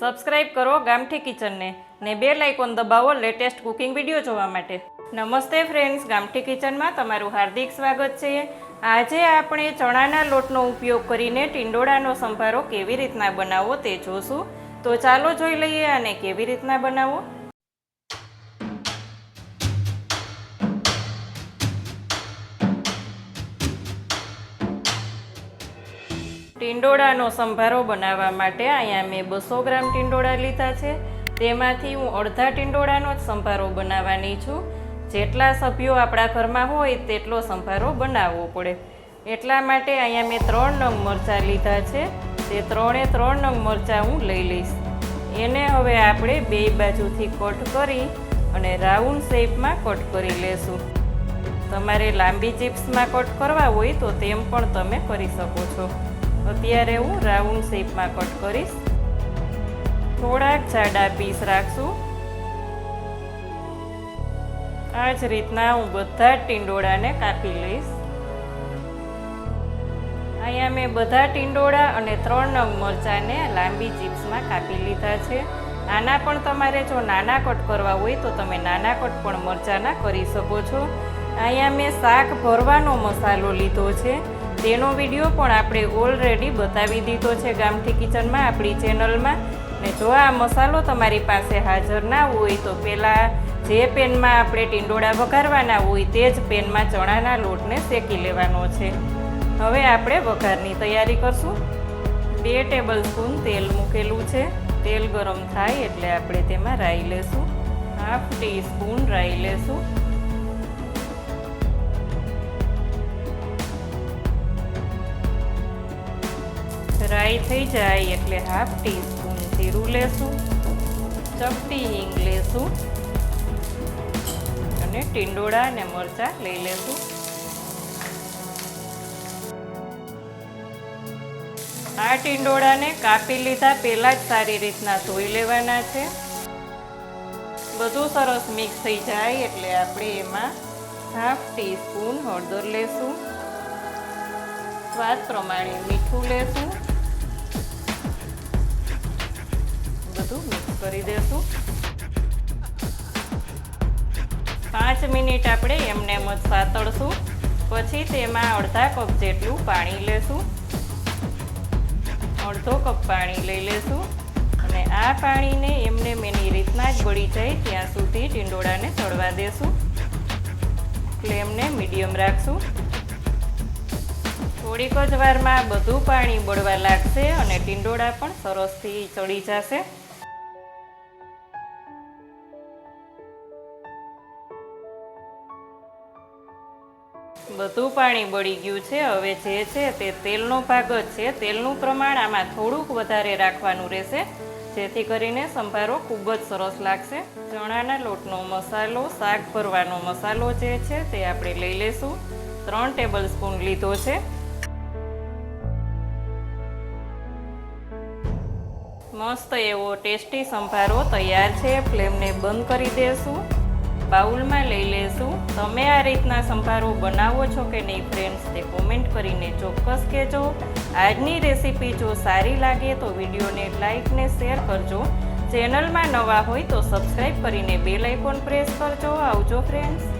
Subscribe કરો ગામઠી કિચનને ને બેલ આઇકોન દબાવો લેટેસ્ટ કુકિંગ વિડીયો જોવા માટે। નમસ્તે ફ્રેન્ડ્સ, ગામઠી કિચનમાં તમારું હાર્દિક સ્વાગત છે। આજે આપણે ચણાના લોટનો ઉપયોગ કરીને ટિંડોળાનો સંભારો કેવી રીતના બનાવવો તે જોશું। તો ચાલો જોઈ લઈએ આને કેવી રીતના બનાવવો। टिंडोळानो संभारो बनाववा माटे अहींया मैं 200 ग्राम टिंडोळा लीधा छे। तेमांथी हूँ अर्धा टिंडोळानो ज संभारो बनाववानी छूं। जेटला सभ्यो आपणा घरमां होय तेटलो संभारो बनावવો પડે। એટલા માટે અહીંયા મેં 3 નંગ મરચાં લીધા છે। તે 3 નંગ મરચાં હું લઈ લઈશ। એને હવે આપણે બે બાજુથી કટ કરી અને રાઉન્ડ શેપમાં કટ કરી લેશું। તમારે લાંબી ચિપ્સમાં કટ કરવા હોય તો તેમ પણ તમે કરી શકો છો। અત્યારે હું રાઉન્ડ શેપમાં કટ કરીશ। થોડાક જાડા પીસ રાખશું। આ જ રીતના હું બધા ટિંડોળાને કાપી લઈશ। અહીંયા મેં બધા ટિંડોળા અને 3 નંગ મરચાંને લાંબી ચિપ્સમાં કાપી લીધા છે। આના પણ તમારે જો નાના કટ કરવા હોય તો તમે નાના કટ પણ મરચાંના કરી શકો છો। અહીંયા મેં શાક ભરવાનો મસાલો લીધો છે। તેનો વિડીયો પણ આપણે ઓલરેડી બતાવી દીધો છે ગામઠી કિચનમાં આપણી ચેનલમાં। ને જો આ મસાલો તમારી પાસે હાજર ના હોય તો પહેલાં જે પેનમાં આપણે ટીંડોળા વઘારવાના હોય તે જ પેનમાં ચણાના લોટને શેકી લેવાનો છે। હવે આપણે વઘારની તૈયારી કરશું। 2 ટેબલસ્પૂન તેલ મૂકેલું છે। તેલ ગરમ થાય એટલે આપણે તેમાં રાઈ લેશું। 1/2 ટીસ્પૂન રાઈ લેશું। રાઈ થઈ જાય એટલે 1/2 ટીસ્પૂન જીરું લેશું। ચપટી હિંગ લેશું અને ટીંડોળા અને મરચાં લઈ લેશું। આ ટીંડોળાને કાપી લીધા પહેલાં જ સારી રીતના ધોઈ લેવાના છે। બધું સરસ મિક્સ થઈ જાય એટલે આપણે એમાં 1/2 ટીસ્પૂન હળદર લેશું। સ્વાદ પ્રમાણે મીઠું લેશું। બધું મિક્સ કરી દેશું। 5 મિનિટ આપણે એમને એમ જ સાતળશું। પછી તેમાં અડધા કપ જેટલું પાણી લેશું। અડધો કપ પાણી લઈ લેશું અને આ પાણીને એમને એની રીતના જ બળી જાય ત્યાં સુધી ટીંડોળાને તળવા દેશું। ફ્લેમને મીડિયમ રાખશું। થોડીક જ વારમાં બધું પાણી બળવા લાગશે અને ટીંડોળા પણ સરસથી ચડી જશે। બધું પાણી બળી ગયું છે। હવે જે છે તે તેલનો ભાગ જ છે। તેલનું પ્રમાણ આમાં થોડુંક વધારે રાખવાનું રહેશે જેથી કરીને સંભારો ખૂબ જ સરસ લાગશે। ચણાના લોટનો મસાલો, શાક ભરવાનો મસાલો જે છે તે આપણે લઈ લેશું। 3 ટેબલસ્પૂન લીધો છે। મસ્ત એવો ટેસ્ટી સંભારો તૈયાર છે। ફ્લેમને બંધ કરી દેશું। બાઉલમાં લઈ લેશું। તમે આ રીતના સંભારો બનાવો છો કે નહીં ફ્રેન્ડ્સ તે કોમેન્ટ કરીને ચોક્કસ કહેજો। આજની રેસીપી જો સારી લાગે તો વિડીયોને લાઈક ને શેર કરજો। ચેનલમાં નવા હોય તો સબસ્ક્રાઈબ કરીને બેલ આઇકોન પ્રેસ કરજો। આવજો ફ્રેન્ડ્સ।